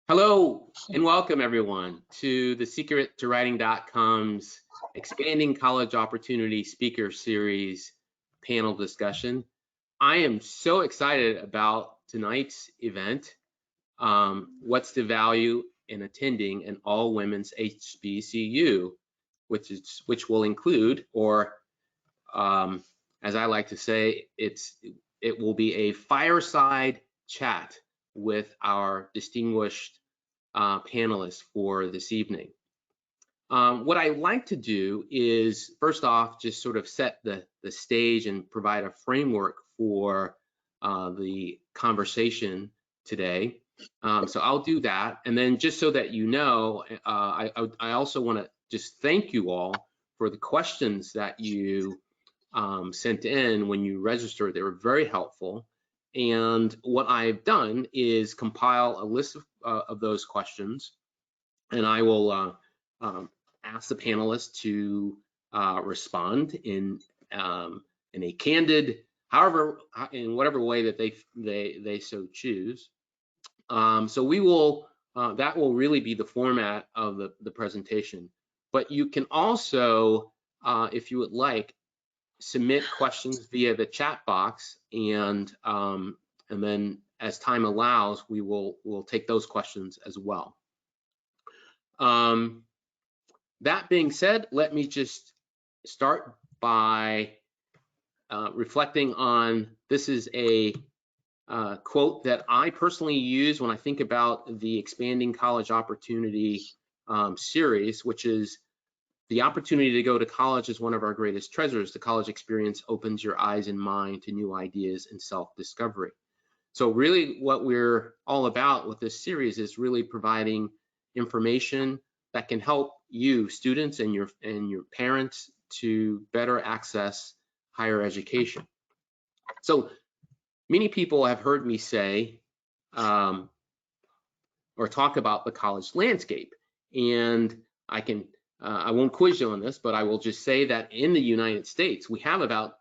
Hello and welcome everyone to the secrettowriting.com's Expanding College Opportunity Speaker Series panel discussion. I am so excited about tonight's event. What's the value in attending an all-women's HBCU, which will include, or as I like to say, it will be a fireside chat with our distinguished panelists for this evening. What I like to do is, first off, just sort of set the stage and provide a framework for the conversation today. So I'll do that, and then just so that you know, I also want to just thank you all for the questions that you sent in when you registered. They were very helpful. And what I've done is compile a list of those questions, and I will ask the panelists to respond in a candid, in whatever way that they so choose. So we will that will really be the format of the presentation. But you can also, if you would like, submit questions via the chat box, and then as time allows, we'll take those questions as well. That being said, let me just start by reflecting on, this is a quote that I personally use when I think about the Expanding College Opportunity series, which is, "The opportunity to go to college is one of our greatest treasures. The college experience opens your eyes and mind to new ideas and self-discovery." So really what we're all about with this series is really providing information that can help you, students, and your parents to better access higher education. So many people have heard me say or talk about the college landscape, and I won't quiz you on this, but I will just say that in the United States, we have about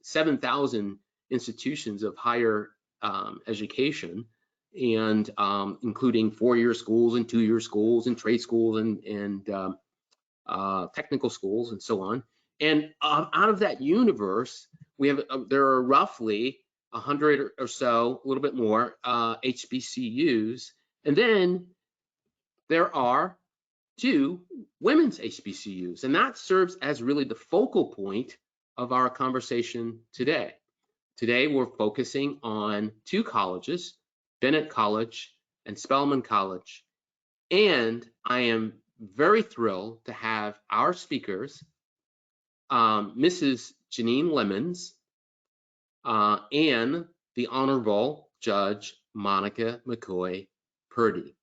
7,000 institutions of higher education, and including four-year schools and two-year schools and trade schools and technical schools and so on. And out of that universe, there are roughly 100 or so, a little bit more, HBCUs, and then there are 2 women's HBCUs, and that serves as really the focal point of our conversation today. Today, we're focusing on 2 colleges, Bennett College and Spelman College, and I am very thrilled to have our speakers, Mrs. Jenine Lemons and the Honorable Judge Monica McCoy Purdy.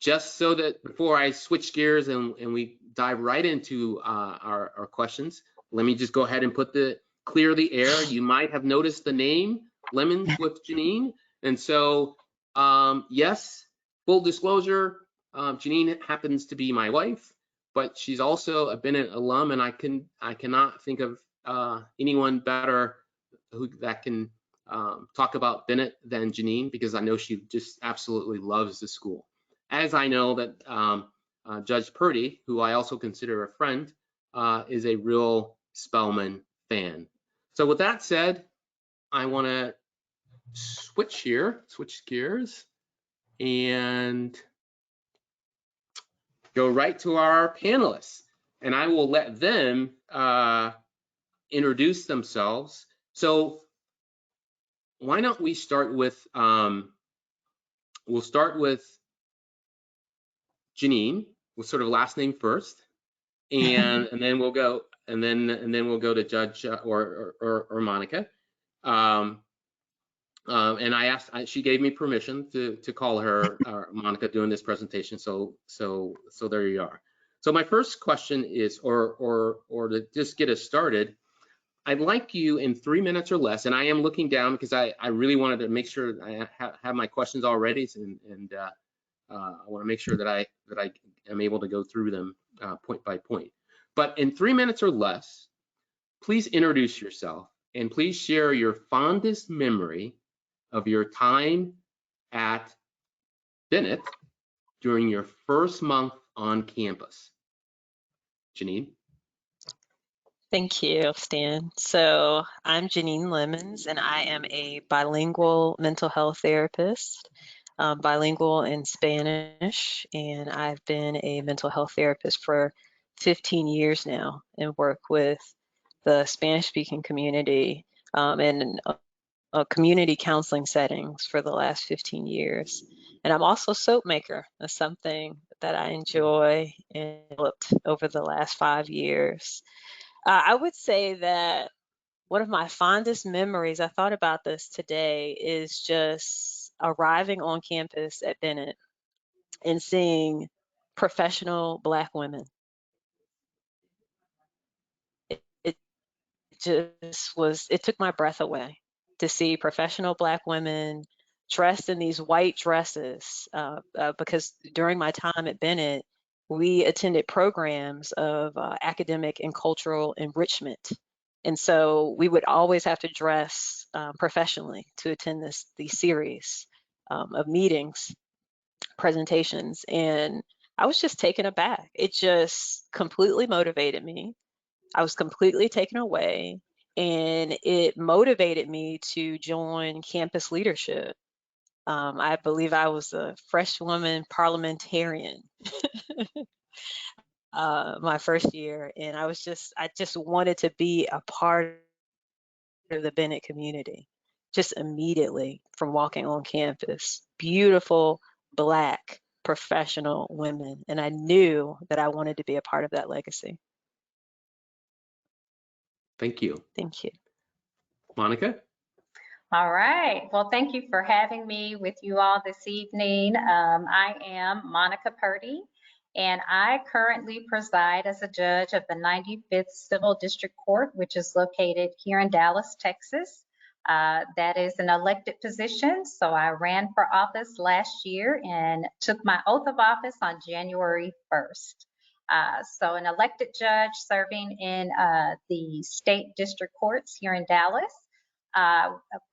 Just so that before I switch gears and we dive right into our questions, let me just go ahead and clear the air. You might have noticed the name Lemons with Jenine. And so, yes, full disclosure, Jenine happens to be my wife, but she's also a Bennett alum, and I cannot think of anyone better that can talk about Bennett than Jenine, because I know she just absolutely loves the school. As I know that Judge Purdy, who I also consider a friend, is a real Spelman fan. So with that said, I want to switch gears, and go right to our panelists. And I will let them introduce themselves. So why don't we start with, we'll start with Jenine, with sort of last name first, and then we'll go, and then we'll go to Judge or Monica. And I asked, she gave me permission to call her Monica during this presentation. So there you are. So my first question is, or to just get us started, I'd like you in 3 minutes or less, and I am looking down because I really wanted to make sure I have my questions all ready, and I want to make sure that I am able to go through them point by point. But in 3 minutes or less, please introduce yourself, and please share your fondest memory of your time at Bennett during your first month on campus? Jenine? Thank you, Stan. So I'm Jenine Lemons, and I am a bilingual mental health therapist, bilingual in Spanish, and I've been a mental health therapist for 15 years now and work with the Spanish-speaking community in community counseling settings for the last 15 years. And I'm also a soap maker. That's something that I enjoy and developed over the last 5 years. I would say that one of my fondest memories, I thought about this today, is just arriving on campus at Bennett and seeing professional Black women. It it took my breath away to see professional Black women dressed in these white dresses, because during my time at Bennett, we attended programs of academic and cultural enrichment. And so we would always have to dress professionally to attend these series of meetings, presentations. And I was just taken aback. It just completely motivated me. I was completely taken away, and it motivated me to join campus leadership. I believe I was a freshwoman parliamentarian my first year, and I just wanted to be a part of the Bennett community, just immediately from walking on campus. Beautiful, Black, professional women, and I knew that I wanted to be a part of that legacy. Thank you. Thank you. Monica? All right. Well, thank you for having me with you all this evening. I am Monica Purdy, and I currently preside as a judge of the 95th Civil District Court, which is located here in Dallas, Texas. That is an elected position, so I ran for office last year and took my oath of office on January 1st. So an elected judge serving in the state district courts here in Dallas.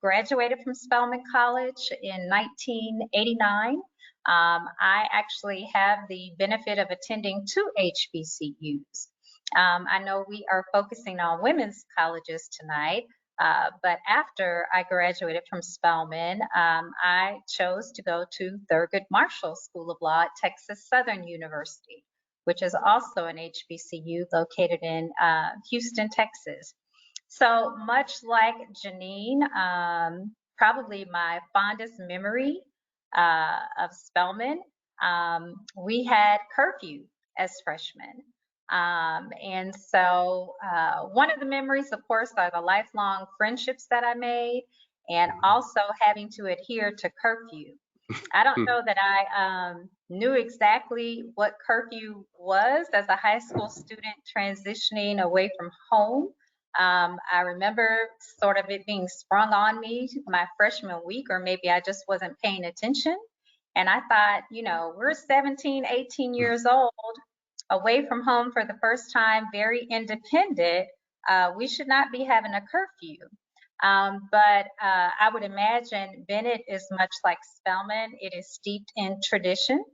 Graduated from Spelman College in 1989. I actually have the benefit of attending 2 HBCUs. I know we are focusing on women's colleges tonight, but after I graduated from Spelman, I chose to go to Thurgood Marshall School of Law at Texas Southern University, which is also an HBCU located in Houston, Texas. So much like Jenine, probably my fondest memory of Spelman, we had curfew as freshmen. And so one of the memories, of course, are the lifelong friendships that I made, and also having to adhere to curfew. I don't know that I knew exactly what curfew was as a high school student transitioning away from home. I remember sort of it being sprung on me my freshman week, or maybe I just wasn't paying attention. And I thought, you know, we're 17, 18 years old, away from home for the first time, very independent. We should not be having a curfew. But I would imagine Bennett is much like Spelman. It is steeped in tradition,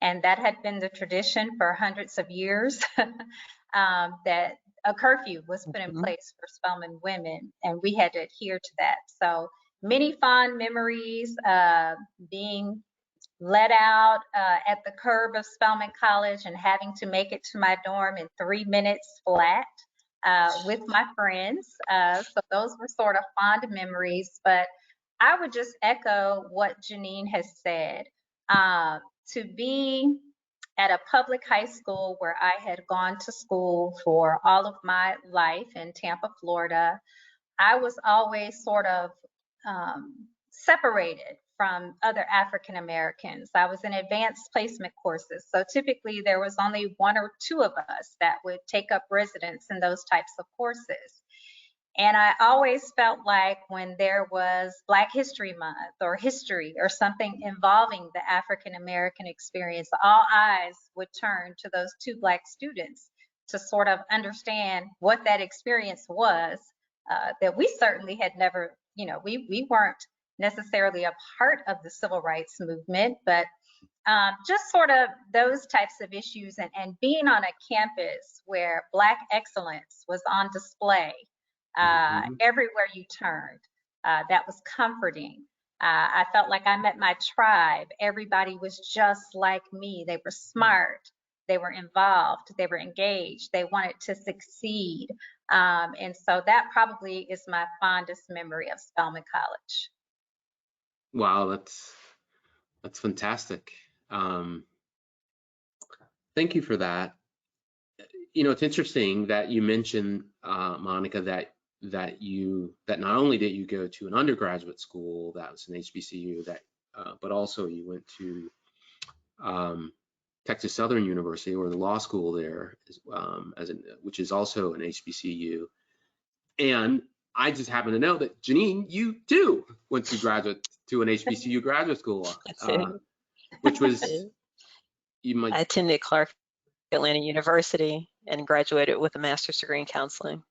and that had been the tradition for hundreds of years, that a curfew was put in place for Spelman women, and we had to adhere to that. So many fond memories, being let out at the curb of Spelman College and having to make it to my dorm in 3 minutes flat. With my friends. So those were sort of fond memories, but I would just echo what Jenine has said. To be at a public high school where I had gone to school for all of my life in Tampa, Florida, I was always sort of separated from other African Americans. I was in advanced placement courses, so typically there was only 1 or 2 of us that would take up residence in those types of courses. And I always felt like when there was Black History Month or history or something involving the African American experience, all eyes would turn to those 2 Black students to sort of understand what that experience was, that we certainly had never, you know, we weren't necessarily a part of the civil rights movement, but just sort of those types of issues, and being on a campus where Black excellence was on display everywhere you turned, that was comforting. I felt like I met my tribe. Everybody was just like me. They were smart, they were involved, they were engaged, they wanted to succeed. And so that probably is my fondest memory of Spelman College. Wow, that's fantastic. Thank you for that. You know, it's interesting that you mentioned, Monica, that not only did you go to an undergraduate school that was an HBCU, but also you went to Texas Southern University, or the law school there, which is also an HBCU. And I just happen to know that Jenine, you too went to an HBCU graduate school, which was I attended Clark Atlanta University and graduated with a master's degree in counseling.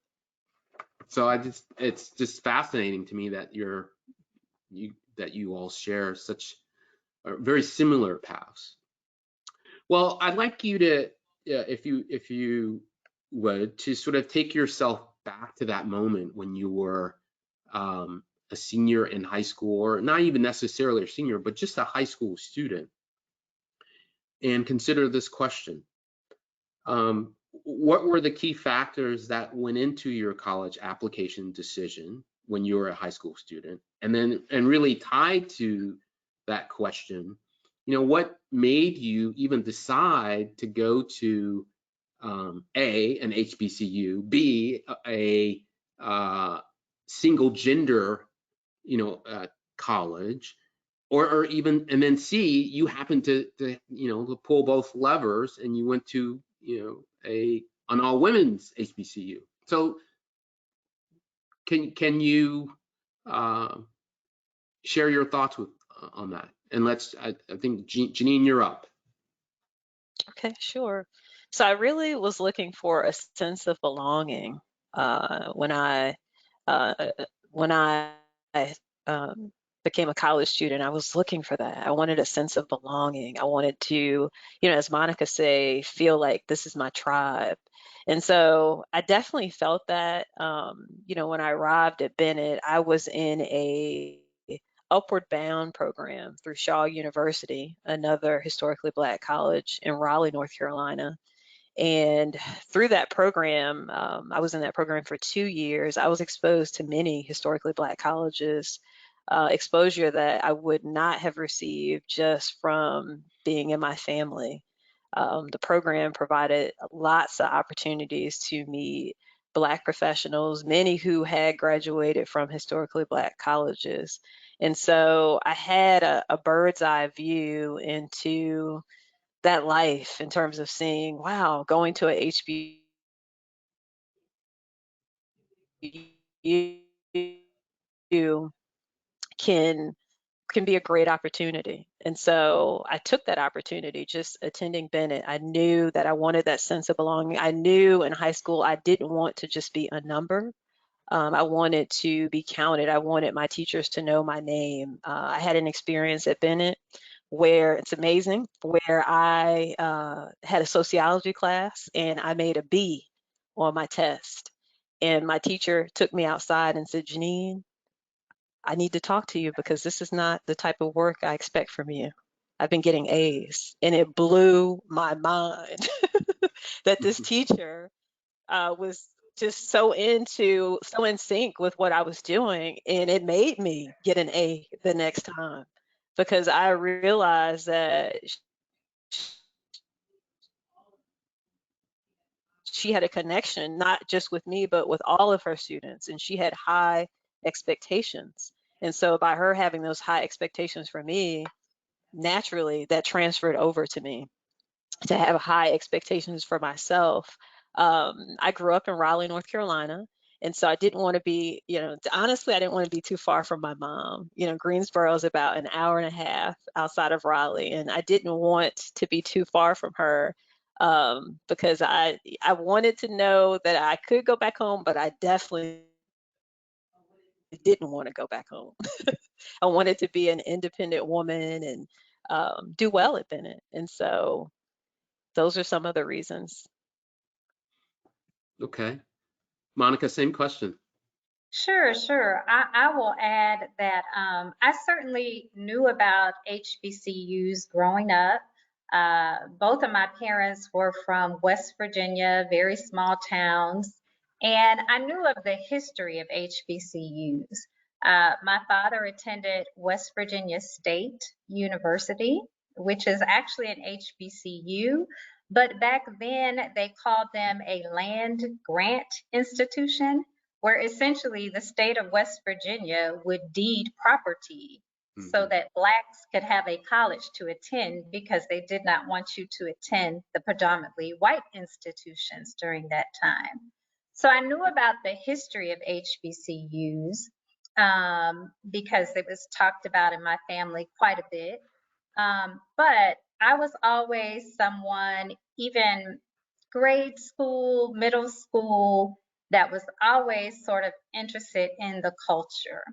So it's just fascinating to me that you all share such very similar paths. Well, I'd like you to, if you would, to sort of take yourself back to that moment when you were a senior in high school, or not even necessarily a senior, but just a high school student, and consider this question. What were the key factors that went into your college application decision when you were a high school student? And really tied to that question, you know, what made you even decide to go to A, an HBCU, B, a single gender, you know, college, or even, and then C, you happened to pull both levers and you went to, you know, an all women's HBCU. So can you share your thoughts on that? And I think Jenine, you're up. Okay, sure. So I really was looking for a sense of belonging when I became a college student. I was looking for that. I wanted a sense of belonging. I wanted to, you know, as Monica say, feel like this is my tribe. And so I definitely felt that. You know, when I arrived at Bennett, I was in a Upward Bound program through Shaw University, another historically Black college in Raleigh, North Carolina. And through that program, I was in that program for 2 years. I was exposed to many historically Black colleges, exposure that I would not have received just from being in my family. The program provided lots of opportunities to meet Black professionals, many who had graduated from historically Black colleges. And so I had a bird's eye view into that life in terms of seeing, wow, going to a HBCU can be a great opportunity. And so I took that opportunity, just attending Bennett. I knew that I wanted that sense of belonging. I knew in high school I didn't want to just be a number. I wanted to be counted. I wanted my teachers to know my name. I had an experience at Bennett where it's amazing, where I had a sociology class and I made a B on my test. And my teacher took me outside and said, Jenine, I need to talk to you because this is not the type of work I expect from you. I've been getting A's. And it blew my mind that this teacher was just so in sync with what I was doing. And it made me get an A the next time because I realized that she had a connection, not just with me, but with all of her students. And she had high expectations. And so by her having those high expectations for me, naturally that transferred over to me to have high expectations for myself. I grew up in Raleigh, North Carolina. And so I didn't want to be, you know, honestly, I didn't want to be too far from my mom. You know, Greensboro is about an hour and a half outside of Raleigh, and I didn't want to be too far from her because I wanted to know that I could go back home, but I definitely didn't want to go back home. I wanted to be an independent woman and do well at Bennett. And so those are some of the reasons. Okay. Monica, same question. Sure, sure. I will add that I certainly knew about HBCUs growing up. Both of my parents were from West Virginia, very small towns, and I knew of the history of HBCUs. My father attended West Virginia State University, which is actually an HBCU, but back then they called them a land grant institution, where essentially the state of West Virginia would deed property so that Blacks could have a college to attend because they did not want you to attend the predominantly white institutions during that time. So I knew about the history of HBCUs because it was talked about in my family quite a bit. But I was always someone, even grade school, middle school, that was always sort of interested in the culture.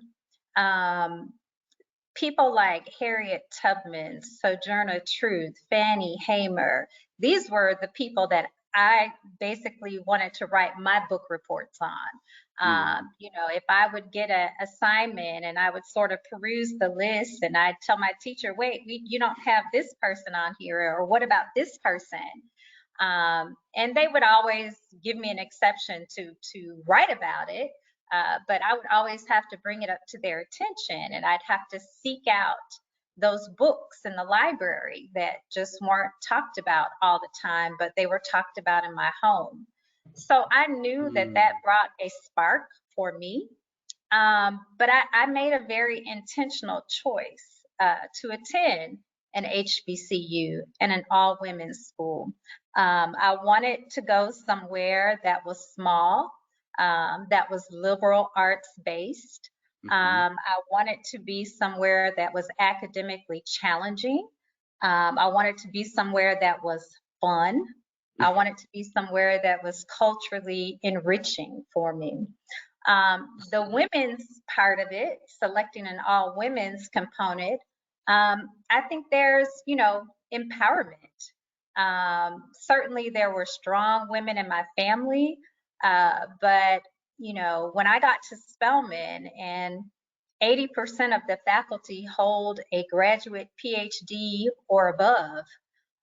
People like Harriet Tubman, Sojourner Truth, Fannie Hamer, these were the people that I basically wanted to write my book reports on. You know, if I would get an assignment and I would sort of peruse the list and I'd tell my teacher, wait, you don't have this person on here, or what about this person? And they would always give me an exception to write about it, but I would always have to bring it up to their attention, and I'd have to seek out those books in the library that just weren't talked about all the time, but they were talked about in my home. So I knew that that brought a spark for me, but I made a very intentional choice to attend an HBCU and an all-women's school. I wanted to go somewhere that was small, that was liberal arts based. I wanted to be somewhere that was academically challenging. I wanted to be somewhere that was fun. I wanted to be somewhere that was culturally enriching for me. The women's part of it, selecting an all women's component, I think there's, you know, empowerment. Certainly there were strong women in my family, but you know, when I got to Spelman and 80% of the faculty hold a graduate PhD or above,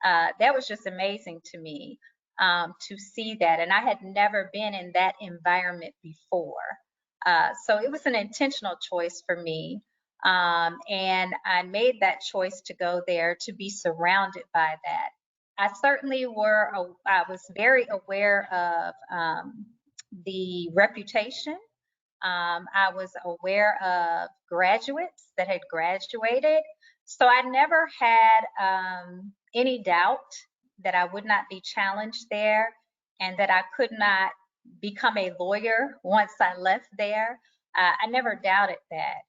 that was just amazing to me to see that. And I had never been in that environment before. So it was an intentional choice for me. And I made that choice to go there to be surrounded by that. I certainly I was very aware of the reputation. I was aware of graduates that had graduated. So I never had any doubt that I would not be challenged there and that I could not become a lawyer once I left there. I never doubted that.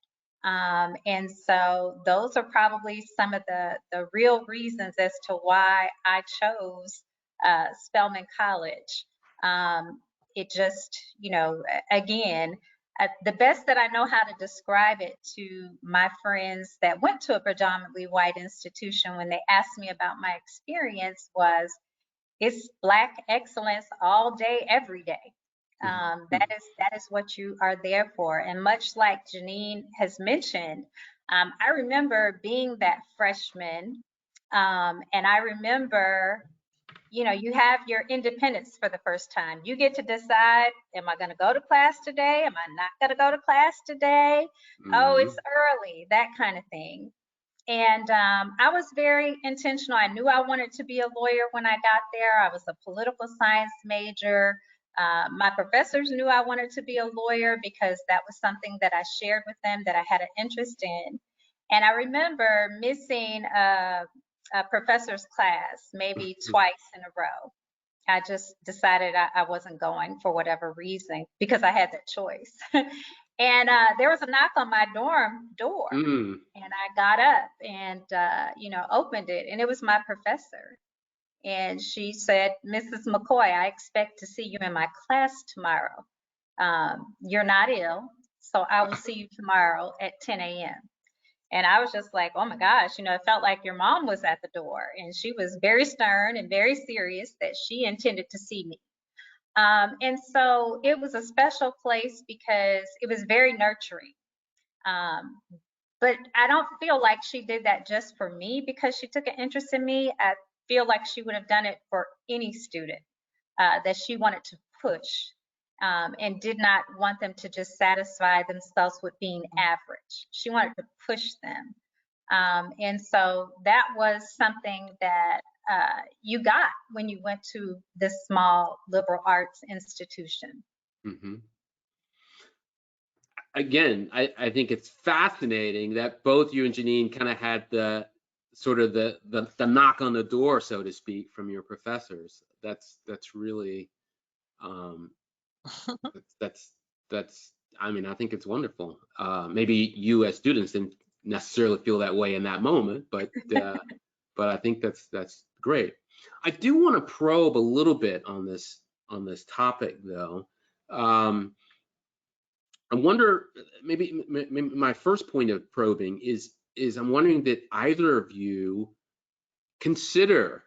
And so those are probably some of the real reasons as to why I chose Spelman College. It just, you know, again, the best that I know how to describe it to my friends that went to a predominantly white institution when they asked me about my experience was, it's Black excellence all day, every day. That is what you are there for. And much like Jenine has mentioned, I remember being that freshman, and I remember, you know, you have your independence for the first time. You get to decide, am I going to go to class today? Am I not going to go to class today? Oh, it's early, that kind of thing. And I was very intentional. I knew I wanted to be a lawyer when I got there. I was a political science major. My professors knew I wanted to be a lawyer because that was something that I shared with them that I had an interest in. And I remember missing a professor's class maybe twice in a row. I just decided I wasn't going for whatever reason because I had that choice. And there was a knock on my dorm door, and I got up and you know, opened it, and it was my professor. And she said, Mrs. McCoy, I expect to see you in my class tomorrow. You're not ill, so I will see you tomorrow at 10 a.m. And I was just like, oh my gosh, you know, it felt like your mom was at the door, and she was very stern and very serious that she intended to see me. And so it was a special place because it was very nurturing. Um, but I don't feel like she did that just for me because she took an interest in me. I feel like she would have done it for any student that she wanted to push, and did not want them to just satisfy themselves with being average. She wanted to push them. And so that was something that you got when you went to this small liberal arts institution. Mm-hmm. Again, I think it's fascinating that both you and Jenine kind of had the sort of the knock on the door, so to speak, from your professors. That's really that's I mean, I think it's wonderful. Maybe you as students didn't necessarily feel that way in that moment, but I think that's great. I do want to probe a little bit on this topic, though. I wonder, maybe my first point of probing is I'm wondering that either of you consider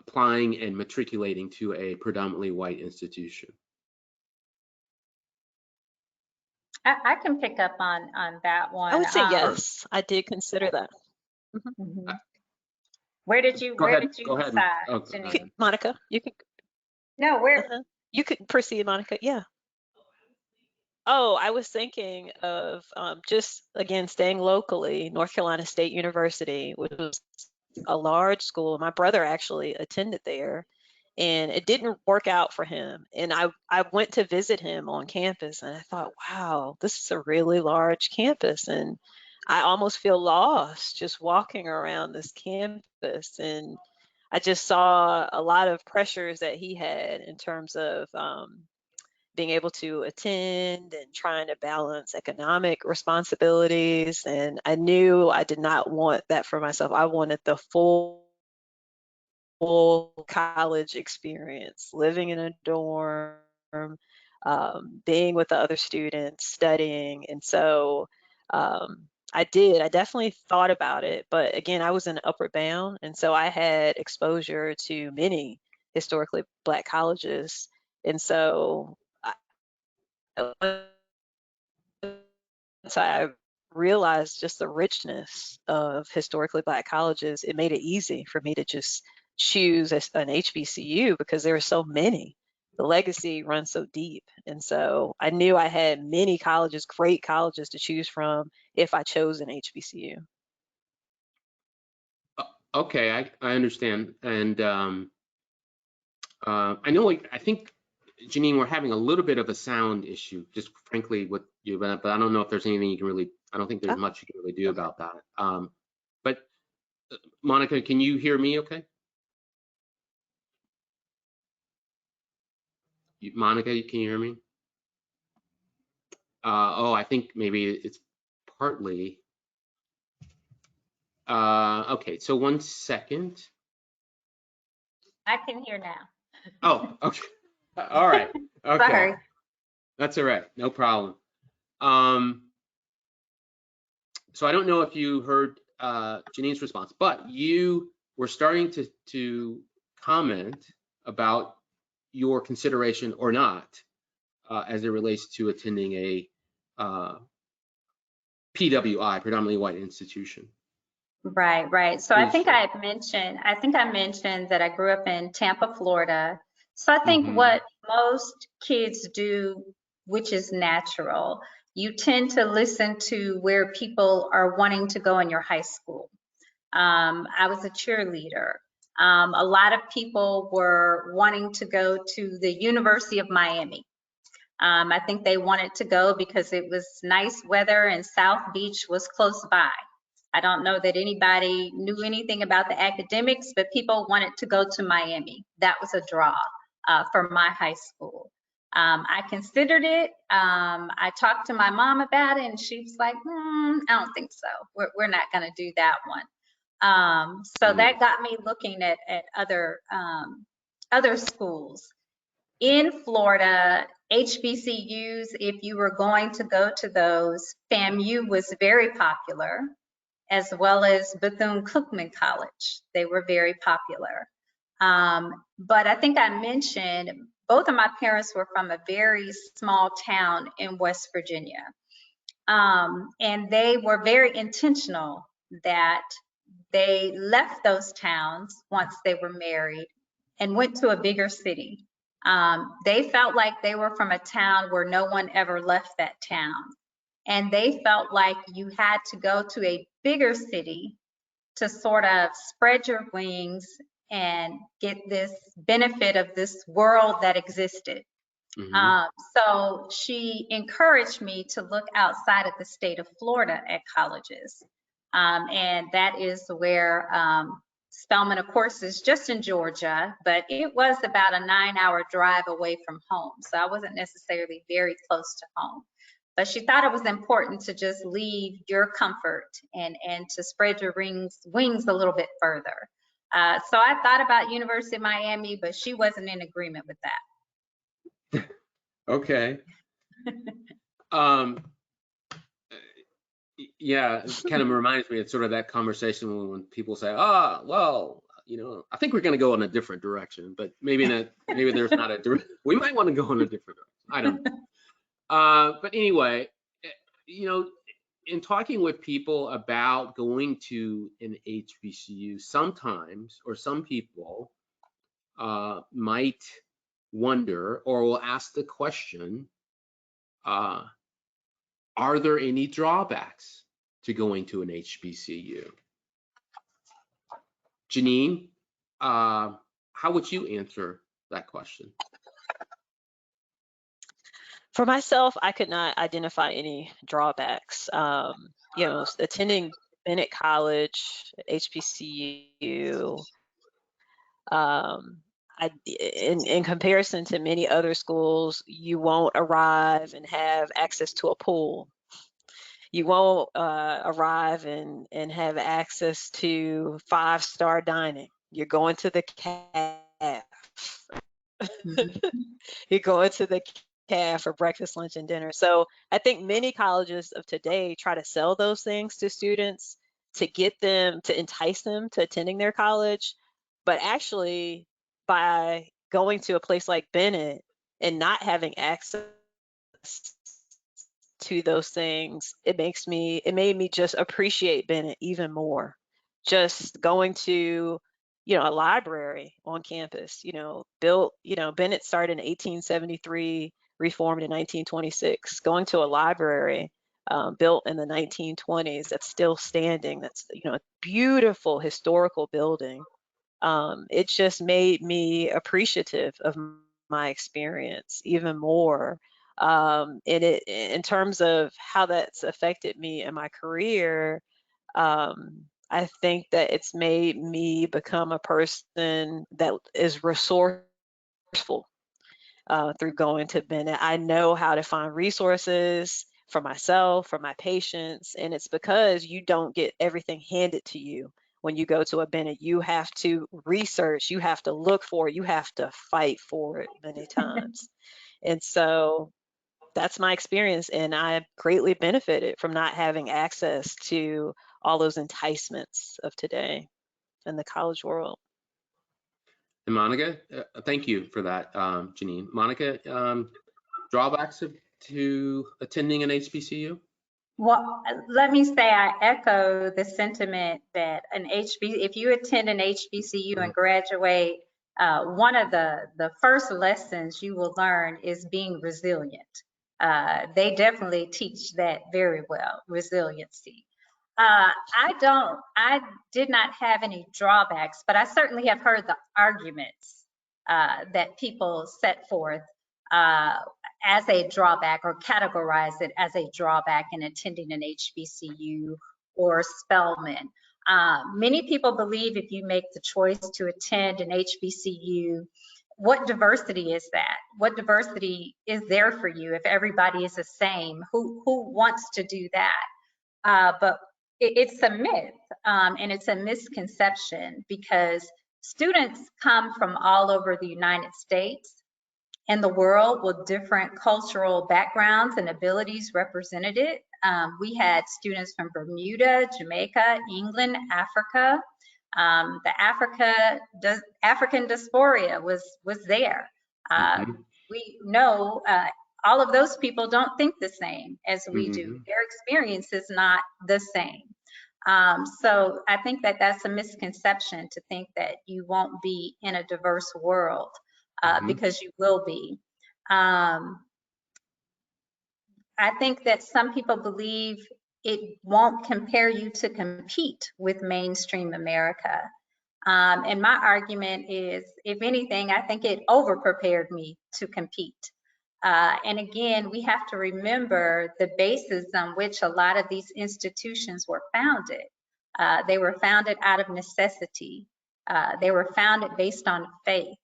applying and matriculating to a predominantly white institution. I can pick up on that one. I would say yes. I did consider that. Mhm. Where did you Go ahead. decide, Oh, Jenine? Monica, you can. No, where? You could proceed, Monica. Yeah. Oh, I was thinking of just again staying locally, North Carolina State University, which was a large school. My brother actually attended there, and it didn't work out for him. And I went to visit him on campus, and I thought, wow, this is a really large campus, and I almost feel lost just walking around this campus. And I just saw a lot of pressures that he had in terms of being able to attend and trying to balance economic responsibilities. And I knew I did not want that for myself. I wanted the full college experience, living in a dorm, being with the other students, studying. And so I definitely thought about it. But again, I was in Upward Bound. And so I had exposure to many historically Black colleges. And so once I realized just the richness of historically Black colleges, it made it easy for me to just choose an HBCU because there are so many. The legacy runs so deep. And so I knew I had many colleges, great colleges to choose from if I chose an HBCU. Okay, I understand. And I know, I think, Jenine, we're having a little bit of a sound issue, just frankly with you, but I don't know if there's anything you can really, I don't think there's much you can really do about that. But Monica, can you hear me okay? Monica, can you hear me? Oh, I think maybe it's partly. Okay, so 1 second. I can hear now. Oh, okay. All right. Okay. Sorry. That's all right. No problem. So I don't know if you heard Janine's response, but you were starting to comment about your consideration or not as it relates to attending a PWI, predominantly white institution. Right. So I think I mentioned that I grew up in Tampa, Florida. So I think what most kids do, which is natural, you tend to listen to where people are wanting to go in your high school. I was a cheerleader. A lot of people were wanting to go to the University of Miami. I think they wanted to go because it was nice weather and South Beach was close by. I don't know that anybody knew anything about the academics, but people wanted to go to Miami. That was a draw for my high school. I considered it. I talked to my mom about it, and she was like, I don't think so. We're not going to do that one. So that got me looking at other schools. In Florida, HBCUs, if you were going to go to those, FAMU was very popular, as well as Bethune-Cookman College. They were very popular. But I think I mentioned both of my parents were from a very small town in West Virginia. And they were very intentional that they left those towns once they were married and went to a bigger city. They felt like they were from a town where no one ever left that town. And they felt like you had to go to a bigger city to sort of spread your wings and get this benefit of this world that existed. So she encouraged me to look outside of the state of Florida at colleges. And that is where Spelman, of course, is just in Georgia, but it was about a 9-hour drive away from home. So I wasn't necessarily very close to home. But she thought it was important to just leave your comfort and to spread your wings a little bit further. So I thought about University of Miami, but she wasn't in agreement with that. Okay. Yeah, it kind of reminds me of sort of that conversation when people say, "Ah, well, you know, I think we're going to go in a different direction," but maybe not. Maybe there's not a. We might want to go in a different direction. I don't know. But anyway, you know, in talking with people about going to an HBCU, sometimes, or some people might wonder or will ask the question, are there any drawbacks to going to an HBCU? Jenine, how would you answer that question? For myself, I could not identify any drawbacks. You know, attending Bennett College, HBCU, in comparison to many other schools, you won't arrive and have access to a pool. You won't arrive and have access to 5-star dining. You're going to the calf. You're going to the calf for breakfast, lunch, and dinner. So I think many colleges of today try to sell those things to students to get them, to entice them to attending their college. But actually, by going to a place like Bennett and not having access to those things, it made me just appreciate Bennett even more. Just going to, you know, a library on campus, you know, built, you know, Bennett started in 1873, reformed in 1926. Going to a library built in the 1920s that's still standing, that's, you know, a beautiful historical building. It just made me appreciative of my experience even more. In terms of how that's affected me in my career, I think that it's made me become a person that is resourceful through going to Bennett. I know how to find resources for myself, for my patients, and it's because you don't get everything handed to you. When you go to a Bennett, you have to research, you have to look for it, you have to fight for it many times. And so that's my experience, and I greatly benefited from not having access to all those enticements of today in the college world. And Monica, thank you for that, Jenine. Monica, drawbacks to attending an HBCU? Well, let me say I echo the sentiment that if you attend an HBCU and graduate, one of the first lessons you will learn is being resilient. They definitely teach that very well, resiliency. I did not have any drawbacks, but I certainly have heard the arguments that people set forth as a drawback, or categorize it as a drawback in attending an HBCU or Spelman. Many people believe if you make the choice to attend an HBCU, what diversity is that? What diversity is there for you if everybody is the same? Who wants to do that? But it's a myth, and it's a misconception, because students come from all over the United States, in the world with different cultural backgrounds and abilities represented. We had students from Bermuda, Jamaica, England, Africa. The African diaspora was there. We know all of those people don't think the same as we do. Their experience is not the same. So I think that that's a misconception to think that you won't be in a diverse world, because you will be. I think that some people believe it won't compare you to compete with mainstream America. And my argument is, if anything, I think it over-prepared me to compete. And again, we have to remember the basis on which a lot of these institutions were founded. They were founded out of necessity. They were founded based on faith.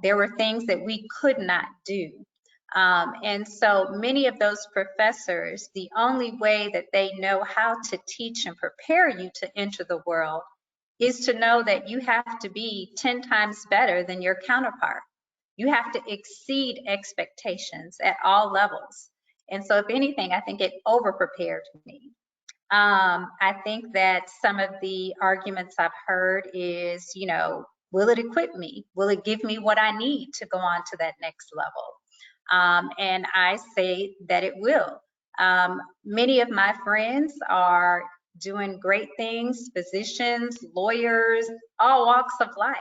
There were things that we could not do. And so many of those professors, the only way that they know how to teach and prepare you to enter the world is to know that you have to be 10 times better than your counterpart. You have to exceed expectations at all levels. And so if anything, I think it over-prepared me. I think that some of the arguments I've heard is, you know, will it equip me? Will it give me what I need to go on to that next level? And I say that it will. Many of my friends are doing great things, physicians, lawyers, all walks of life.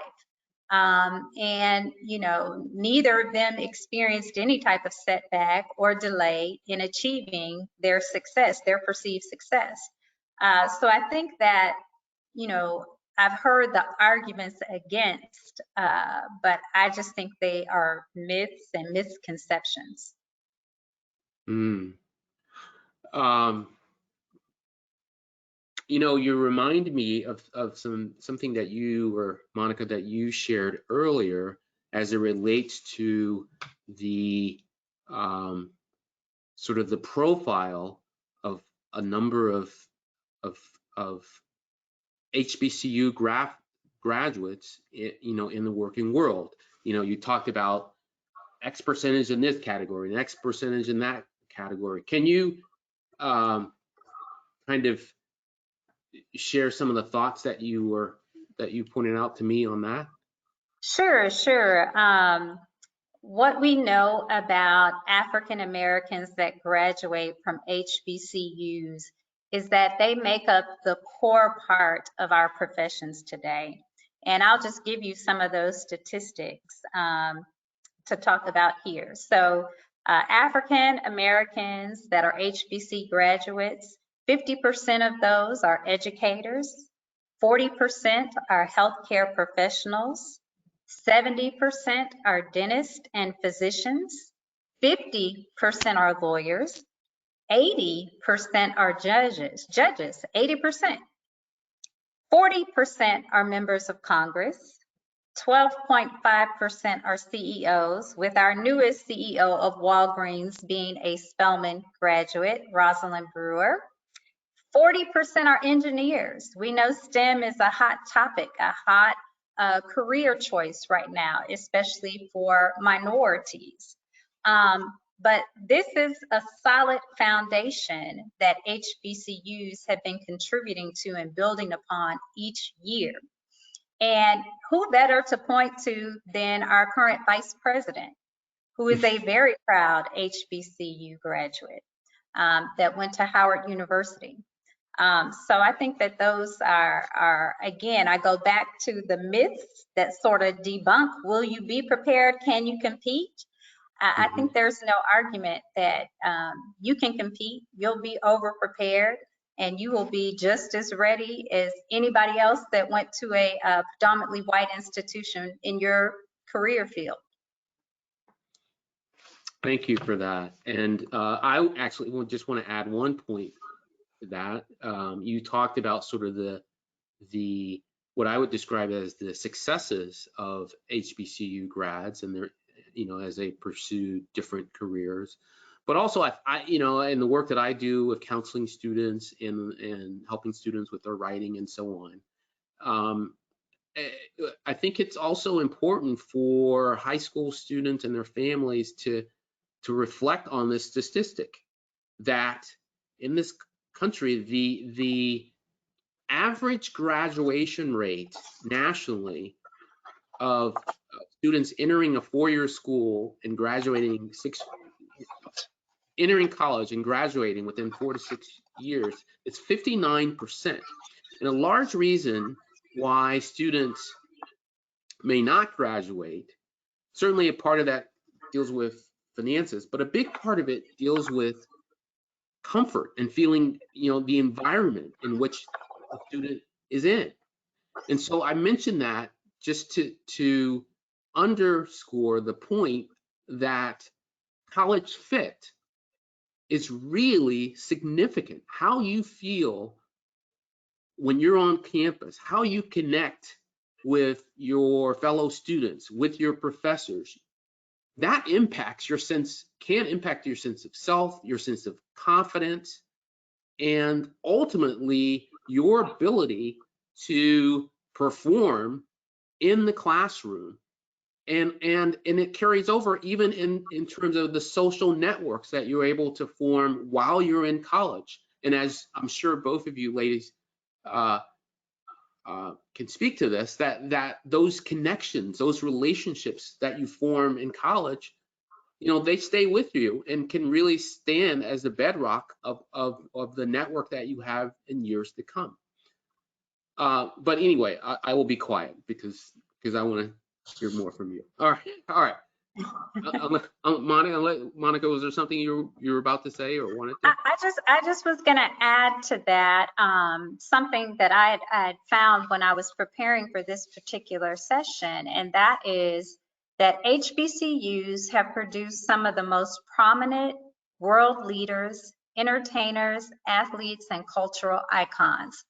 And, you know, neither of them experienced any type of setback or delay in achieving their success, their perceived success. So I think that, you know, I've heard the arguments against, but I just think they are myths and misconceptions. You know, you remind me of something that you, or Monica, that you shared earlier as it relates to the sort of the profile of a number of HBCU graduates, you know, in the working world. You know, you talked about X percentage in this category and X percentage in that category. Can you kind of share some of the thoughts that you pointed out to me on that? Sure. What we know about African Americans that graduate from HBCUs is that they make up the core part of our professions today. And I'll just give you some of those statistics to talk about here. So African Americans that are HBC graduates, 50% of those are educators, 40% are healthcare professionals, 70% are dentists and physicians, 50% are lawyers, 80% are judges, 80%. 40% are members of Congress, 12.5% are CEOs, with our newest CEO of Walgreens being a Spelman graduate, Rosalind Brewer. 40% are engineers. We know STEM is a hot topic, a hot career choice right now, especially for minorities. But this is a solid foundation that HBCUs have been contributing to and building upon each year. And who better to point to than our current vice president, who is a very proud HBCU graduate that went to Howard University. So I think that those are, again, I go back to the myths that sort of debunk, will you be prepared? Can you compete? I think there's no argument that you can compete, you'll be over prepared, and you will be just as ready as anybody else that went to a predominantly white institution in your career field. Thank you for that. And I actually just want to add one point to that. You talked about sort of the what I would describe as the successes of HBCU grads and their, you know, as they pursue different careers. But also, I you know, in the work that I do with counseling students and helping students with their writing and so on, I think it's also important for high school students and their families to reflect on this statistic that in this country, the average graduation rate nationally of students entering a four-year school and entering college and graduating within 4 to 6 years, it's 59%. And a large reason why students may not graduate, certainly a part of that deals with finances, but a big part of it deals with comfort and feeling, the environment in which the student is in. And so I mentioned that just to underscore the point that college fit is really significant. How you feel when you're on campus, how you connect with your fellow students, with your professors, that can impact your sense of self, your sense of confidence, and ultimately your ability to perform in the classroom. And it carries over even in terms of the social networks that you're able to form while you're in college. And as I'm sure both of you ladies can speak to this, that those connections, those relationships that you form in college, they stay with you and can really stand as the bedrock of the network that you have in years to come. But anyway, I will be quiet because I want to hear more from you. All right. Monica, was there something you were about to say or wanted to? I just was going to add to that something that I had found when I was preparing for this particular session, and that is that HBCUs have produced some of the most prominent world leaders, entertainers, athletes, and cultural icons.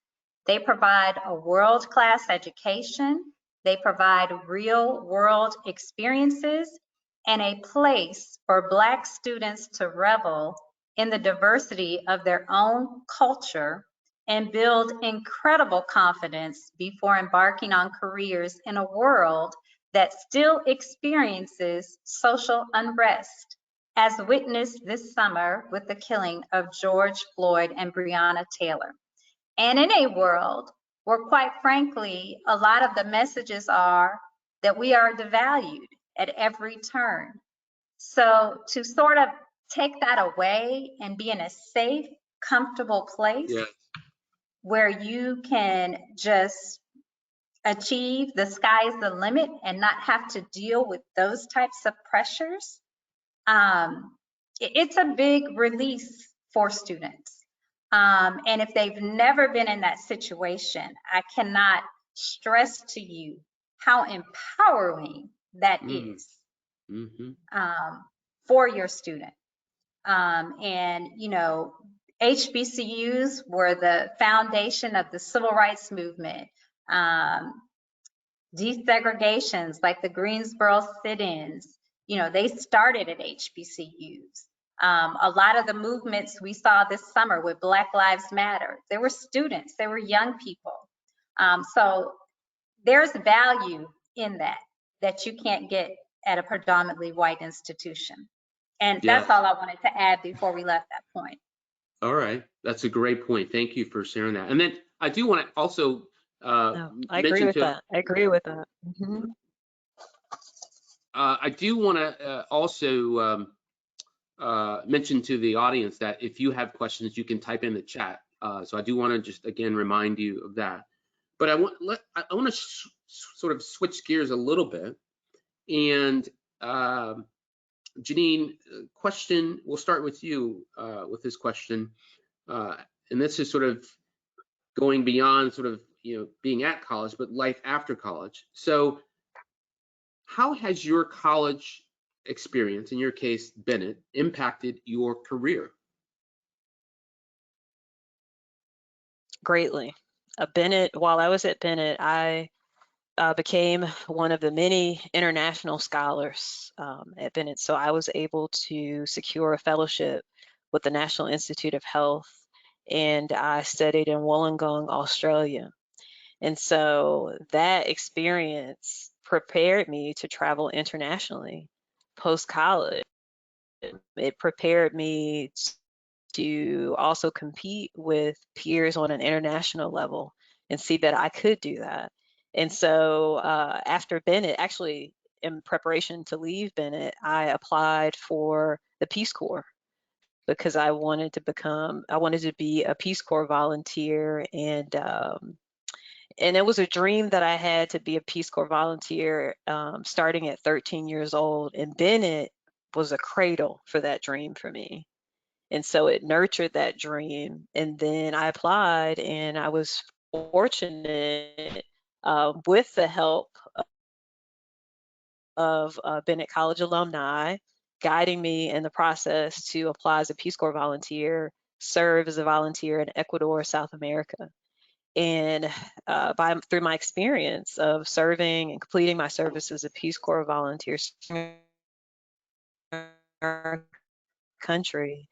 They provide a world-class education. They provide real-world experiences and a place for Black students to revel in the diversity of their own culture and build incredible confidence before embarking on careers in a world that still experiences social unrest, as witnessed this summer with the killing of George Floyd and Breonna Taylor. And in a world where, quite frankly, a lot of the messages are that we are devalued at every turn. So to sort of take that away and be in a safe, comfortable place where you can just achieve the sky's the limit and not have to deal with those types of pressures, it's a big release for students. And if they've never been in that situation, I cannot stress to you how empowering that is for your student. And, HBCUs were the foundation of the civil rights movement. Desegregations like the Greensboro sit-ins, they started at HBCUs. A lot of the movements we saw this summer with Black Lives Matter, there were students, there were young people. So there's value in that you can't get at a predominantly white institution. And that's all I wanted to add before we left that point. All right, that's a great point. Thank you for sharing that. And then I do want to also I agree with that. Mm-hmm. I do want to also mention to the audience that if you have questions, you can type in the chat. So I do want to just again remind you of that. But I want to sort of switch gears a little bit. And Jenine, question. We'll start with you with this question, and this is sort of going beyond sort of being at college, but life after college. So, how has your college experience, in your case, Bennett, impacted your career? Greatly. While I was at Bennett, I became one of the many international scholars at Bennett. So I was able to secure a fellowship with the National Institute of Health, and I studied in Wollongong, Australia. And so that experience prepared me to travel internationally post-college. It prepared me to also compete with peers on an international level and see that I could do that. And so after Bennett, actually in preparation to leave Bennett, I applied for the Peace Corps because I wanted to be a Peace Corps volunteer, and it was a dream that I had to be a Peace Corps volunteer starting at 13 years old. And Bennett was a cradle for that dream for me. And so it nurtured that dream. And then I applied, and I was fortunate with the help of Bennett College alumni guiding me in the process to apply as a Peace Corps volunteer, serve as a volunteer in Ecuador, South America. And through my experience of serving and completing my service as a Peace Corps volunteer in our country,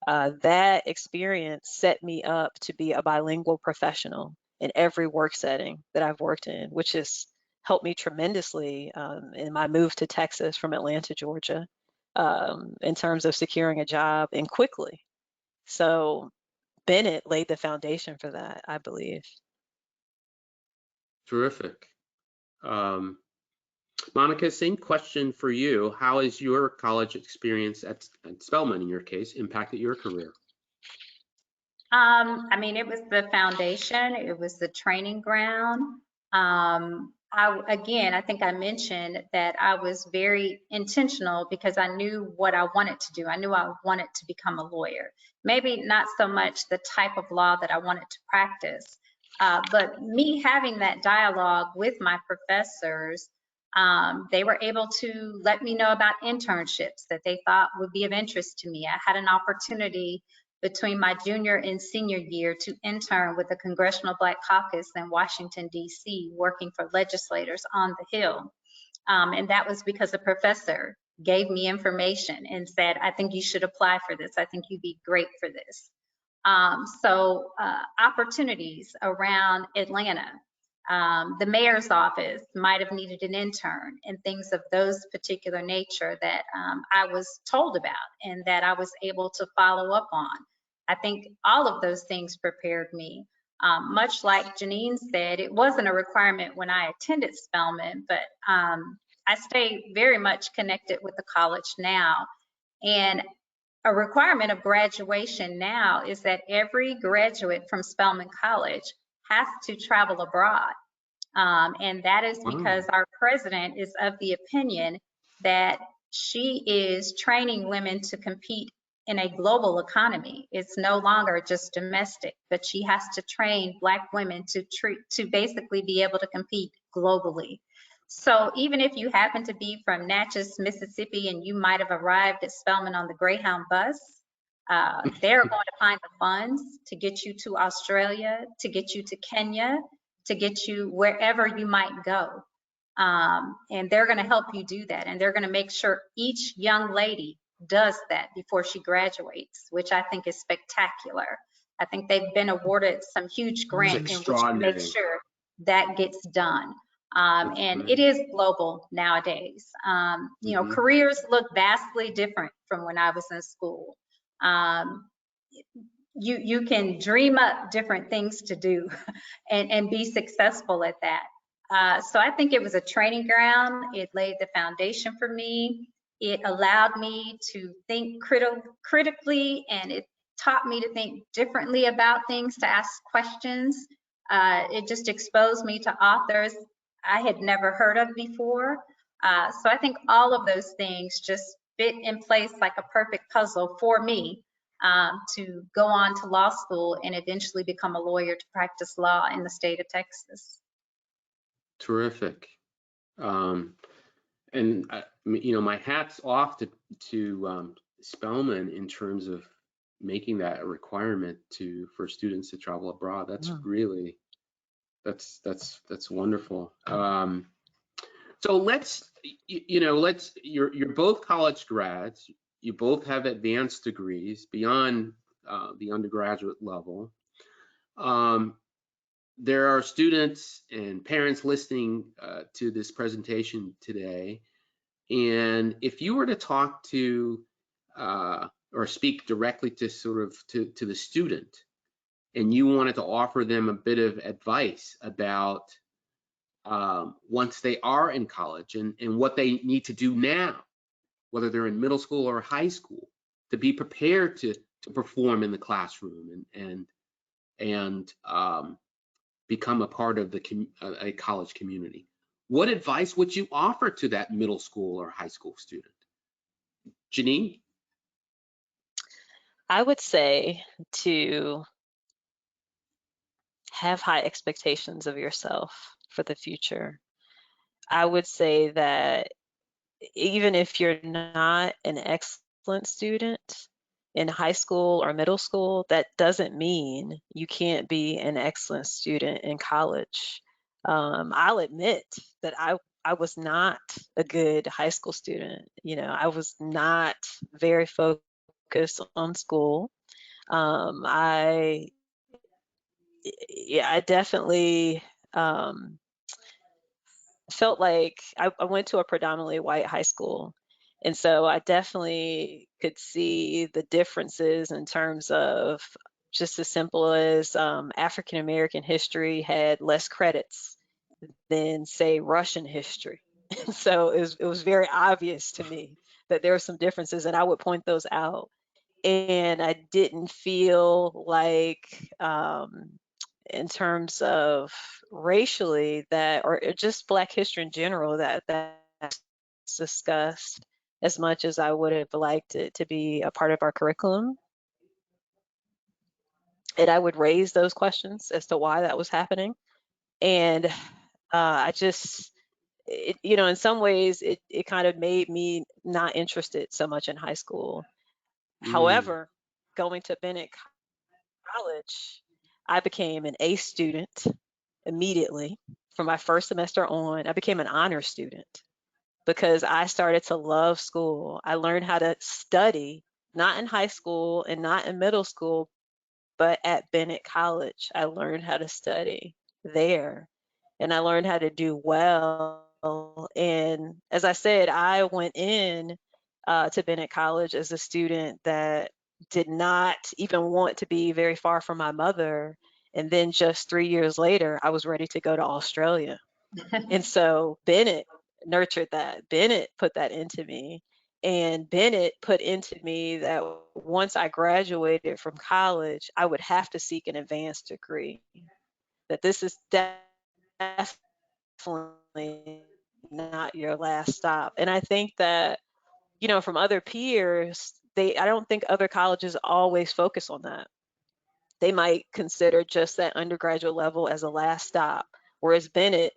that experience set me up to be a bilingual professional in every work setting that I've worked in, which has helped me tremendously in my move to Texas from Atlanta, Georgia, in terms of securing a job and quickly. So Bennett laid the foundation for that, I believe. Terrific. Monica, same question for you. How has your college experience at Spelman, in your case, impacted your career? I mean, it was the foundation. It was the training ground. Again, I think I mentioned that I was very intentional because I knew what I wanted to do. I knew I wanted to become a lawyer. Maybe not so much the type of law that I wanted to practice, but me having that dialogue with my professors, they were able to let me know about internships that they thought would be of interest to me. I had an opportunity between my junior and senior year to intern with the Congressional Black Caucus in Washington, D.C., working for legislators on the Hill. And that was because a professor gave me information and said, I think you should apply for this. I think you'd be great for this. So opportunities around Atlanta. The mayor's office might have needed an intern and things of those particular nature that I was told about and that I was able to follow up on. I think all of those things prepared me. Much like Jenine said, it wasn't a requirement when I attended Spelman, but I stay very much connected with the college now. And a requirement of graduation now is that every graduate from Spelman College has to travel abroad. And that is because our president is of the opinion that she is training women to compete in a global economy. It's no longer just domestic, but she has to train Black women to basically be able to compete globally. So even if you happen to be from Natchez, Mississippi, and you might have arrived at Spelman on the Greyhound bus, they're going to find the funds to get you to Australia, to get you to Kenya, to get you wherever you might go. And they're going to help you do that. And they're going to make sure each young lady does that before she graduates, which I think is spectacular. I think they've been awarded some huge grant in which to make sure that gets done. And it is global nowadays. You know, careers look vastly different from when I was in school. You can dream up different things to do and be successful at that. So I think it was a training ground. It laid the foundation for me. It allowed me to think critically, and it taught me to think differently about things, to ask questions. It just exposed me to authors I had never heard of before. So I think all of those things just fit in place like a perfect puzzle for me to go on to law school and eventually become a lawyer to practice law in the state of Texas. Terrific. And you know, my hat's off to Spelman in terms of making that a requirement for students to travel abroad. That's really, that's wonderful. So you're both college grads. You both have advanced degrees beyond the undergraduate level. there are students and parents listening to this presentation today, and if you were to talk to or speak directly to to the student, and you wanted to offer them a bit of advice about once they are in college and what they need to do now, whether they're in middle school or high school, to be prepared to perform in the classroom and become a part of a college community, what advice would you offer to that middle school or high school student? Jenine? I would say to have high expectations of yourself for the future. I would say that even if you're not an excellent student in high school or middle school, that doesn't mean you can't be an excellent student in college. I'll admit that I was not a good high school student. You know, I was not very focused on school. I Yeah, I definitely felt like I went to a predominantly white high school. And so I definitely could see the differences in terms of just as simple as African American history had less credits than, say, Russian history. And so it was very obvious to me that there were some differences, and I would point those out. And I didn't feel like in terms of racially that, or just Black history in general, that's discussed as much as I would have liked it to be a part of our curriculum. And I would raise those questions as to why that was happening. And I just, you know, in some ways, it kind of made me not interested so much in high school. Mm, However, going to Bennett College, I became an A student immediately. From my first semester on, I became an honor student because I started to love school. I learned how to study, not in high school and not in middle school, but at Bennett College. I learned how to study there and I learned how to do well. And as I said, I went in to Bennett College as a student that did not even want to be very far from my mother. And then just 3 years later, I was ready to go to Australia. And so Bennett nurtured that. Bennett put that into me. And Bennett put into me that once I graduated from college, I would have to seek an advanced degree. That this is definitely not your last stop. And I think that, you know, from other peers, I don't think other colleges always focus on that. They might consider just that undergraduate level as a last stop, whereas Bennett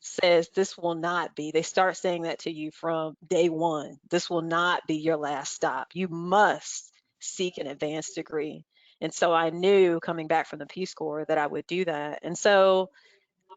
says this will not be. They start saying that to you from day one. This will not be your last stop. You must seek an advanced degree. And so I knew coming back from the Peace Corps that I would do that. And so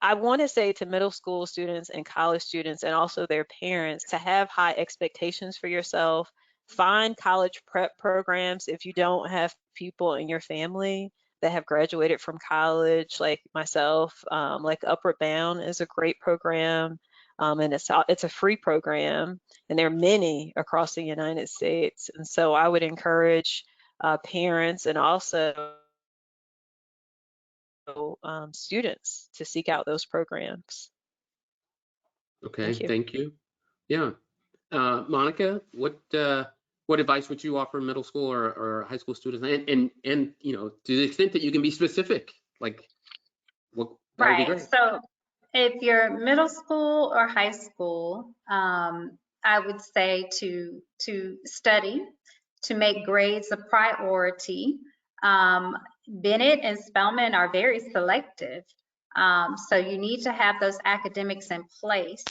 I want to say to middle school students and college students and also their parents to have high expectations for yourself. Find college prep programs if you don't have people in your family that have graduated from college, like myself. Like Upward Bound is a great program, and it's a free program, and there are many across the United States. And so I would encourage parents and also students to seek out those programs. okay, Thank you. thank you. Yeah. Monica, what advice would you offer middle school or high school students? And you know, to the extent that you can be specific, like that would be Right. great. So if you're middle school or high school, I would say to study, to make grades a priority. Bennett and Spelman are very selective. So you need to have those academics in place.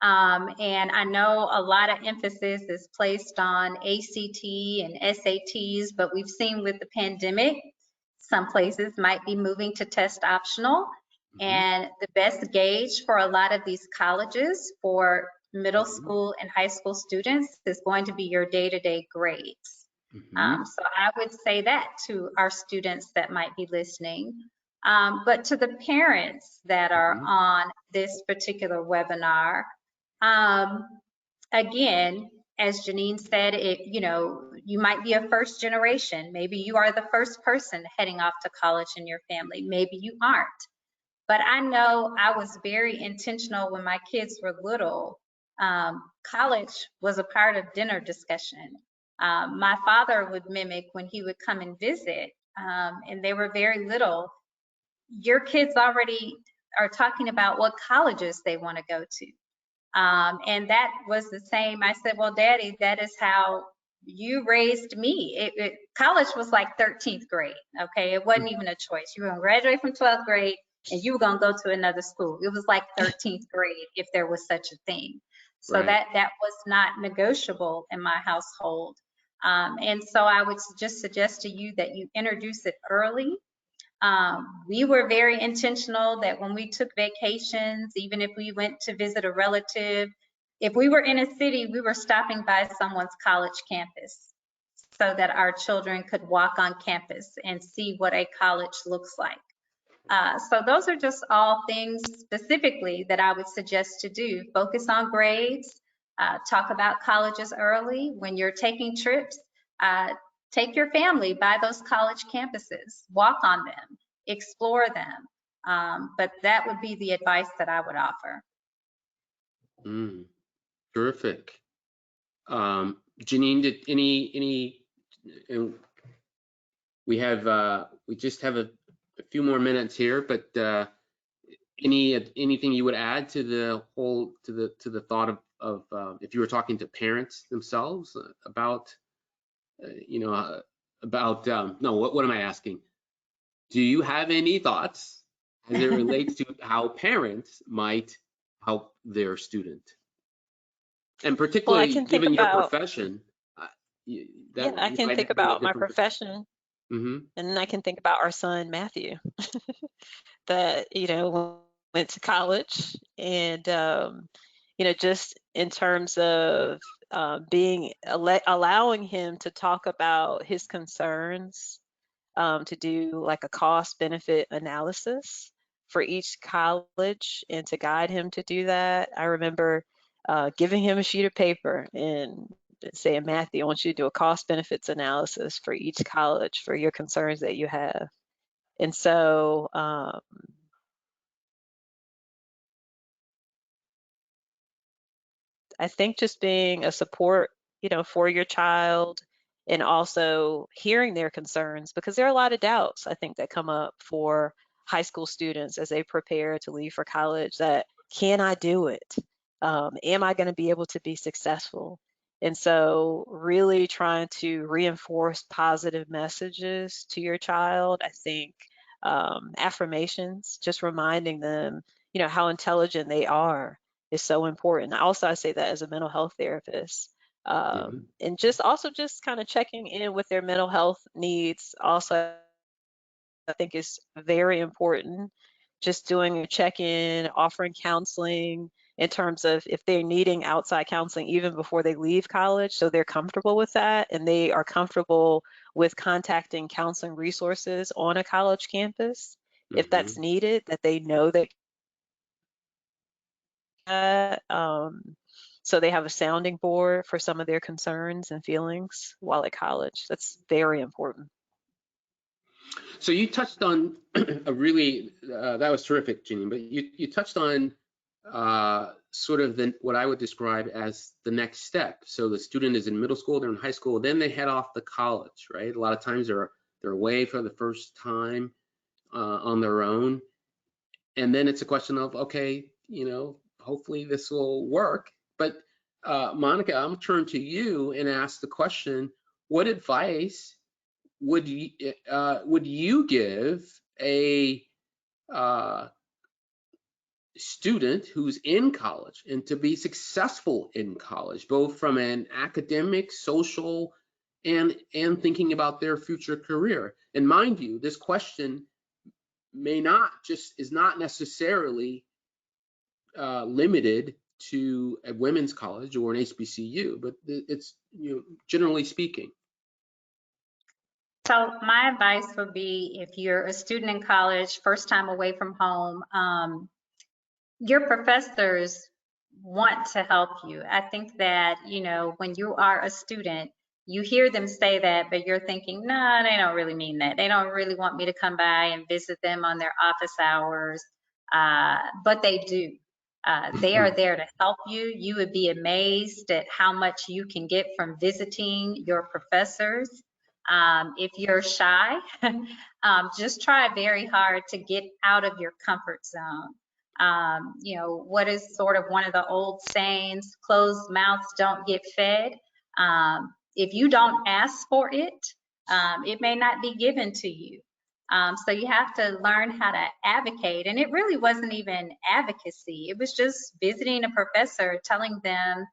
And I know a lot of emphasis is placed on ACT and SATs, but we've seen with the pandemic, some places might be moving to test optional. And the best gauge for a lot of these colleges for middle school and high school students is going to be your day-to-day grades. So I would say that to our students that might be listening. But to the parents that are Mhm. on this particular webinar, again, as Jenine said, you might be a first generation. Maybe you are the first person heading off to college in your family. Maybe you aren't. But I know I was very intentional when my kids were little. College was a part of dinner discussion. My father would mimic when he would come and visit, and they were very little. Your kids already are talking about what colleges they want to go to. And that was the same. I said, well, Daddy, that is how you raised me. College was like 13th grade, okay? It wasn't even a choice. You were gonna graduate from 12th grade and you were gonna go to another school. It was like 13th grade if there was such a thing. So Right. that was not negotiable in my household. And so I would just suggest to you that you introduce it early. We were very intentional that when we took vacations, even if we went to visit a relative, if we were in a city, we were stopping by someone's college campus so that our children could walk on campus and see what a college looks like. So those are just all things specifically that I would suggest to do. Focus on grades, talk about colleges early. When you're taking trips, take your family by those college campuses, walk on them, explore them. But that would be the advice that I would offer. Terrific. Jenine, did any, and we just have a few more minutes here, but anything you would add to the whole, to the thought of if you were talking to parents themselves about, no, what am I asking? Do you have any thoughts as it relates to how parents might help their student? And Well, I particularly can think given your about, profession, yeah, that I can might think be a about my different. profession, Mm-hmm. and then I can think about our son, Matthew, that, went to college and, just in terms of allowing him to talk about his concerns, to do like a cost benefit analysis for each college and to guide him to do that. I remember giving him a sheet of paper and saying, Matthew, I want you to do a cost benefits analysis for each college for your concerns that you have. And so I think just being a support, for your child and also hearing their concerns, because there are a lot of doubts I think that come up for high school students as they prepare to leave for college, that can I do it? Am I going to be able to be successful? And so really trying to reinforce positive messages to your child, I think affirmations, just reminding them, how intelligent they are is so important. I say that as a mental health therapist. Mm-hmm. And just kind of checking in with their mental health needs also, I think is very important. Just doing a check-in, offering counseling in terms of if they're needing outside counseling even before they leave college, so they're comfortable with that and they are comfortable with contacting counseling resources on a college campus if Mm-hmm. that's needed, that they know that so they have a sounding board for some of their concerns and feelings while at college. That's very important. So you touched on a really, that was terrific, Jenine, but you touched on sort of what I would describe as the next step. So the student is in middle school, they're in high school, then they head off to college, right? A lot of times they're away for the first time on their own. And then it's a question of, okay, hopefully this will work. But Monica, I'm gonna turn to you and ask the question, what advice would you give a student who's in college and to be successful in college, both from an academic, social, and thinking about their future career? And mind you, this question is not necessarily limited to a women's college or an HBCU, but it's generally speaking. So my advice would be, if you're a student in college, first time away from home, your professors want to help you. I think that, when you are a student, you hear them say that, but you're thinking, no, they don't really mean that. They don't really want me to come by and visit them on their office hours, but they do. They are there to help you. You would be amazed at how much you can get from visiting your professors. If you're shy, just try very hard to get out of your comfort zone. What is sort of one of the old sayings, closed mouths don't get fed. If you don't ask for it, it may not be given to you. So you have to learn how to advocate. And it really wasn't even advocacy. It was just visiting a professor, telling them,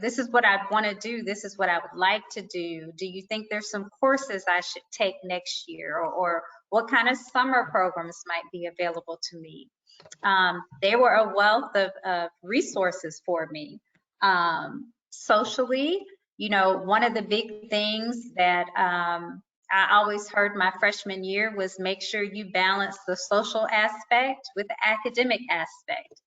this is what I want to do. This is what I would like to do. Do you think there's some courses I should take next year? Or what kind of summer programs might be available to me? They were a wealth of resources for me. Socially, one of the big things that I always heard my freshman year was make sure you balance the social aspect with the academic aspect.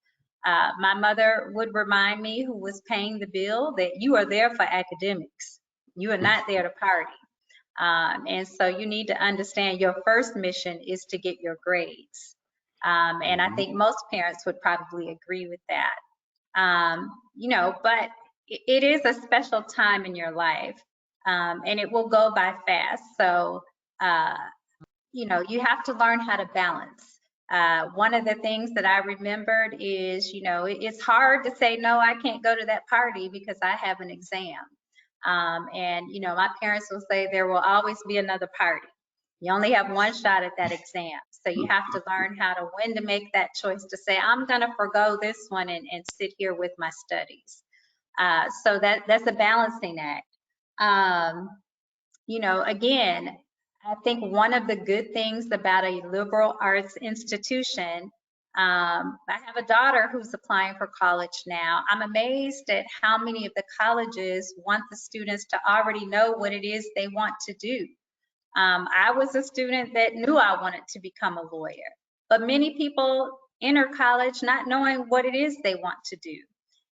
My mother would remind me, who was paying the bill, that you are there for academics. You are not there to party. And so you need to understand your first mission is to get your grades. And I think most parents would probably agree with that. But it is a special time in your life, and it will go by fast. So, you have to learn how to balance. One of the things that I remembered is, it's hard to say, no, I can't go to that party because I have an exam. And my parents will say there will always be another party. You only have one shot at that exam. So you have to learn when to make that choice to say, I'm going to forego this one and sit here with my studies. So that's a balancing act. Again, I think one of the good things about a liberal arts institution, I have a daughter who's applying for college now. I'm amazed at how many of the colleges want the students to already know what it is they want to do. I was a student that knew I wanted to become a lawyer, but many people enter college not knowing what it is they want to do.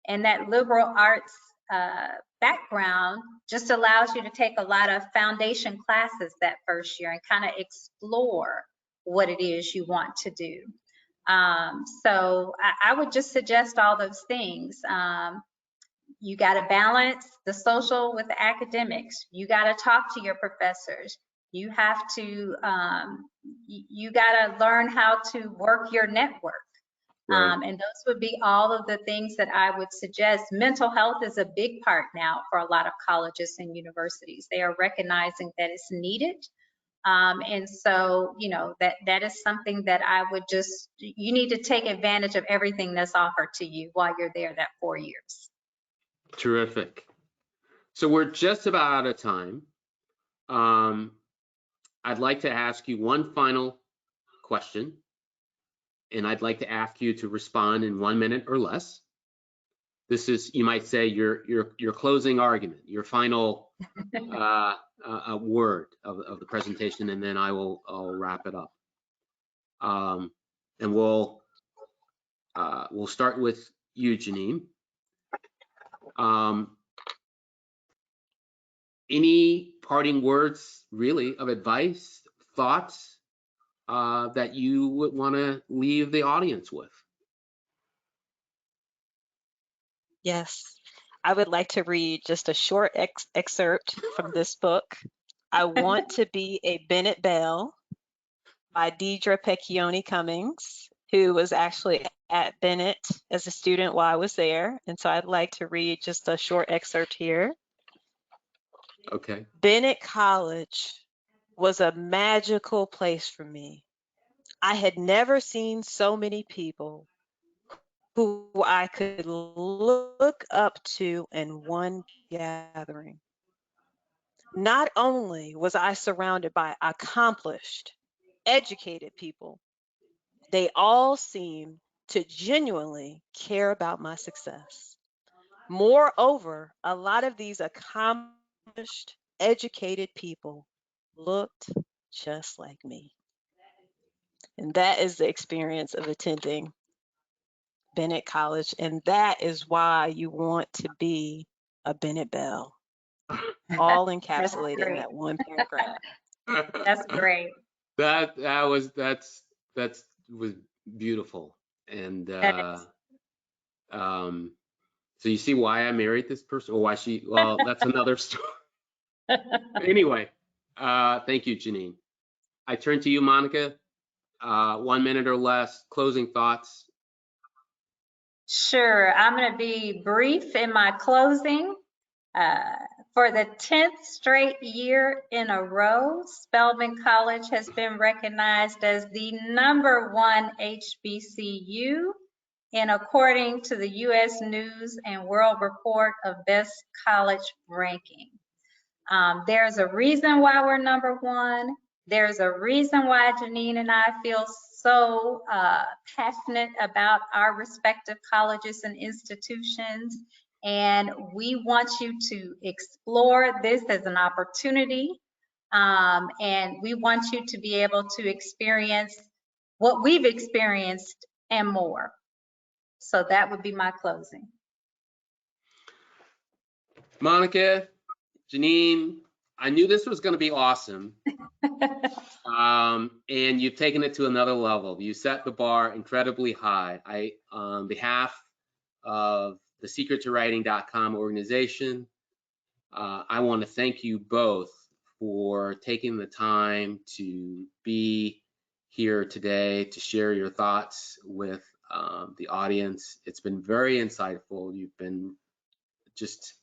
And that liberal arts background just allows you to take a lot of foundation classes that first year and kind of explore what it is you want to do. So I would just suggest all those things. You got to balance the social with the academics. You got to talk to your professors. You have to, you got to learn how to work your network. Right. And those would be all of the things that I would suggest. Mental health is a big part now for a lot of colleges and universities. They are recognizing that it's needed. And so, that is something that I would you need to take advantage of everything that's offered to you while you're there that 4 years. Terrific. So we're just about out of time. I'd like to ask you one final question, and I'd like to ask you to respond in 1 minute or less. This is, you might say, your closing argument, your final word of the presentation, and then I'll wrap it up. And we'll start with you, Jenine. Any parting words, really, of advice, thoughts that you would want to leave the audience with? Yes, I would like to read just a short excerpt from this book. I Want to Be a Bennett Belle by Deidre Pecchione Cummings, who was actually at Bennett as a student while I was there. And so I'd like to read just a short excerpt here. Okay. Bennett College was a magical place for me. I had never seen so many people who I could look up to in one gathering. Not only was I surrounded by accomplished, educated people, they all seemed to genuinely care about my success. Moreover, a lot of these accomplished, educated people looked just like me. And that is the experience of attending Bennett College. And that is why you want to be a Bennett Belle, all encapsulated in that one paragraph. That's great. That was beautiful. And so you see why I married this person, or why well, that's another story. Anyway, thank you, Jenine. I turn to you, Monica. 1 minute or less, closing thoughts. Sure, I'm going to be brief in my closing. For the 10th straight year in a row, Spelman College has been recognized as the #1 HBCU, and according to the U.S. News and World Report of Best College Ranking. There's a reason why we're #1. There's a reason why Jenine and I feel so passionate about our respective colleges and institutions. And we want you to explore this as an opportunity. And we want you to be able to experience what we've experienced and more. So that would be my closing. Monica, Jenine, I knew this was going to be awesome. And you've taken it to another level. You set the bar incredibly high. On behalf of the secrettowriting.com organization, I want to thank you both for taking the time to be here today to share your thoughts with the audience. It's been very insightful.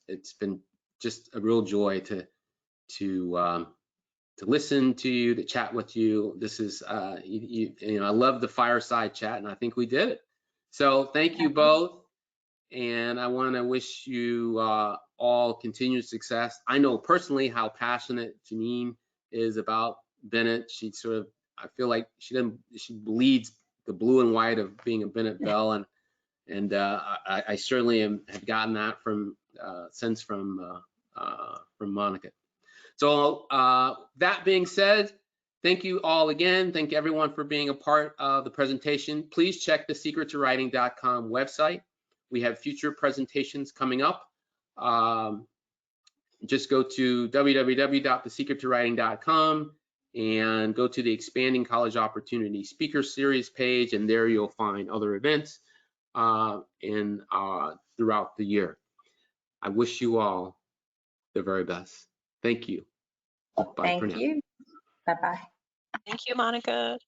It's been just a real joy to listen to you, to chat with you. This is, you know, I love the fireside chat, and I think we did it. So thank you both, and I want to wish you all continued success. I know personally how passionate Jenine is about Bennett. She sort of, I feel like she bleeds the blue and white of being a Bennett Belle, and I certainly have gotten that from Monica. So that being said, thank you all again. Thank everyone for being a part of the presentation. Please check the secrettowriting.com website. We have future presentations coming up. Just go to www.thesecrettowriting.com and go to the Expanding College Opportunity Speaker Series page, and there you'll find other events throughout the year. I wish you all the very best. Thank you. Bye for now. Thank you. Bye-bye. Thank you, Monica.